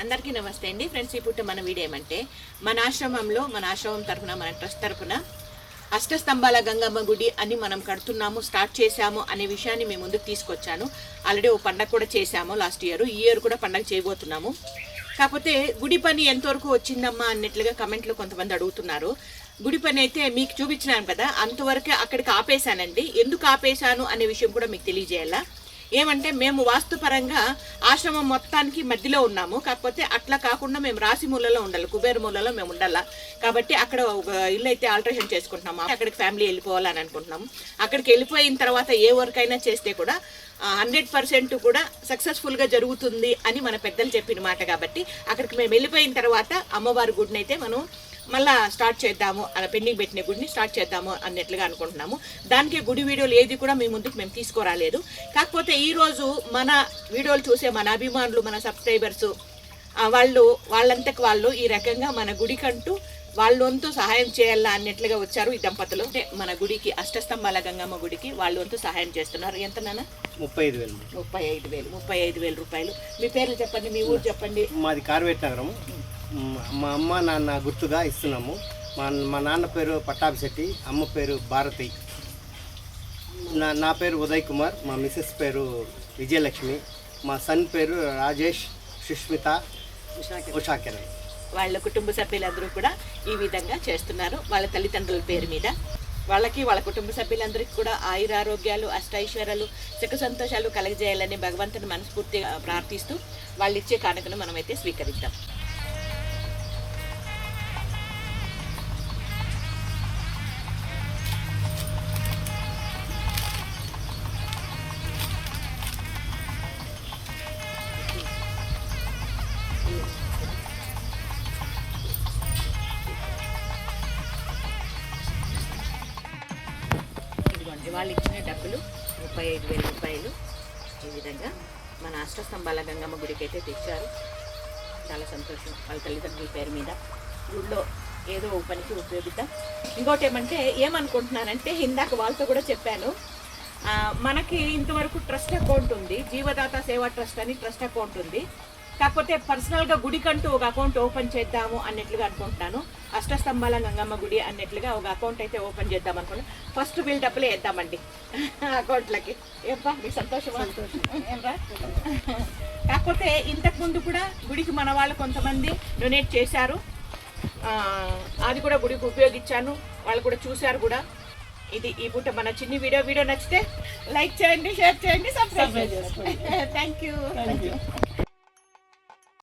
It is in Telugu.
అందరికీ నమస్తే అండి ఫ్రెండ్స్. ఇప్పుడు మన వీడియో ఏమంటే మన ఆశ్రమం తరఫున మన ట్రస్ట్ తరఫున అష్టస్తంభాల గంగమ్మ గుడి అని మనం కడుతున్నాము, స్టార్ట్ చేశాము అనే విషయాన్ని మేము ముందుకు తీసుకొచ్చాను. ఆల్రెడీ ఓ పండగ కూడా చేశాము లాస్ట్ ఇయర్. ఈ ఇయర్ కూడా పండగ చేయబోతున్నాము. కాకపోతే గుడి పని ఎంతవరకు వచ్చిందమ్మా అన్నట్లుగా కమెంట్లో కొంతమంది అడుగుతున్నారు. గుడి పని అయితే మీకు చూపించినాను కదా, అంతవరకే అక్కడికి ఆపేశానండి. ఎందుకు ఆపేశాను అనే విషయం కూడా మీకు తెలియజేయాలా. ఏమంటే మేము వాస్తుపరంగా ఆశ్రమం మొత్తానికి మధ్యలో ఉన్నాము. కాకపోతే అట్లా కాకుండా మేము రాశి మూలలో ఉండాలి, కుబేర మూలలో మేము ఉండాలా. కాబట్టి అక్కడ ఒక ఇల్లు అయితే ఆల్టరేషన్ చేసుకుంటున్నాము. అక్కడికి ఫ్యామిలీ వెళ్ళిపోవాలని అనుకుంటున్నాము. అక్కడికి వెళ్ళిపోయిన తర్వాత ఏ వర్క్ అయినా చేస్తే కూడా 100% కూడా సక్సెస్ఫుల్గా జరుగుతుంది అని మన పెద్దలు చెప్పిన మాట. కాబట్టి అక్కడికి మేము వెళ్ళిపోయిన తర్వాత అమ్మవారి గుడిని అయితే మనం మళ్ళీ స్టార్ట్ చేద్దాము, అలా పెండింగ్ పెట్టిన గుడిని స్టార్ట్ చేద్దాము అన్నట్లుగా అనుకుంటున్నాము. దానికి గుడి వీడియోలు ఏది కూడా మీ ముందుకు మేము తీసుకురాలేదు. కాకపోతే ఈరోజు మన వీడియోలు చూసే మన అభిమానులు, మన సబ్స్క్రైబర్స్ వాళ్ళంతకు వాళ్ళు ఈ రకంగా మన గుడికంటూ వాళ్ళొంతు సహాయం చేయాలా అన్నట్లుగా వచ్చారు ఈ దంపతులు. అంటే మన గుడికి అష్టస్తంభాల గంగమ్మ గుడికి వాళ్ళొంతు సహాయం చేస్తున్నారు. ఎంత నాన్న? 35,000 రూపాయలు. మీ పేర్లు చెప్పండి, మీ ఊరు చెప్పండి. మాది కార్వేట్ నగరం. మా అమ్మ నాన్న గుర్తుగా ఇస్తున్నాము. మా నాన్న పేరు పట్టాభిశెట్టి, అమ్మ పేరు భారతి, నా పేరు ఉదయ్ కుమార్, మా మిసెస్ పేరు విజయలక్ష్మి, మా సన్ పేరు రాజేష్, సుష్మిత, ఉషాకిరణ్. వాళ్ళ కుటుంబ సభ్యులందరూ కూడా ఈ విధంగా చేస్తున్నారు వాళ్ళ తల్లిదండ్రుల పేరు మీద. వాళ్ళ కుటుంబ సభ్యులందరికీ కూడా ఆయురారోగ్యాలు, అష్టైశ్వర్యాలు, సుఖ సంతోషాలు కలగజేయాలని భగవంతుని మనస్ఫూర్తిగా ప్రార్థిస్తూ వాళ్ళు ఇచ్చే కానుకను మనమైతే స్వీకరిద్దాం. వాళ్ళు ఇచ్చిన డబ్బులు 35,000 రూపాయలు ఈ విధంగా మన అష్టస్తంభాల గంగమ్మ గుడికి అయితే తెచ్చారు. చాలా సంతోషం. వాళ్ళ తల్లిదండ్రుల పేరు మీద ఊళ్ళో ఏదో ఒక పనికి ఉపయోగిద్దాం. ఇంకోటి ఏమనుకుంటున్నానంటే ఇందాక వాళ్ళతో కూడా చెప్పాను, మనకి ఇంతవరకు ట్రస్ట్ అకౌంట్ ఉంది, జీవదాత సేవా ట్రస్ట్ అని ట్రస్ట్ అకౌంట్ ఉంది. కాకపోతే పర్సనల్గా గుడికంటూ ఒక అకౌంట్ ఓపెన్ చేద్దాము అన్నట్లుగా అనుకుంటున్నాను. అష్టస్తంభాల గంగమ్మ గుడి అన్నట్లుగా ఒక అకౌంట్ అయితే ఓపెన్ చేద్దాం అనుకున్నాను. ఫస్ట్ బిల్ డబ్బులే వేద్దామండి అకౌంట్లకి. ఏప్పా మీకు సంతోషమా? ఏమరా? కాకపోతే ఇంతకుముందు కూడా గుడికి మన వాళ్ళు కొంతమంది డొనేట్ చేశారు. అది కూడా గుడికి ఉపయోగించాను, వాళ్ళు కూడా చూశారు కూడా. ఇది ఈ పూట మన చిన్ని వీడియో నచ్చితే లైక్ చేయండి, షేర్ చేయండి, సబ్స్క్రైబ్ చేయండి. Thank you.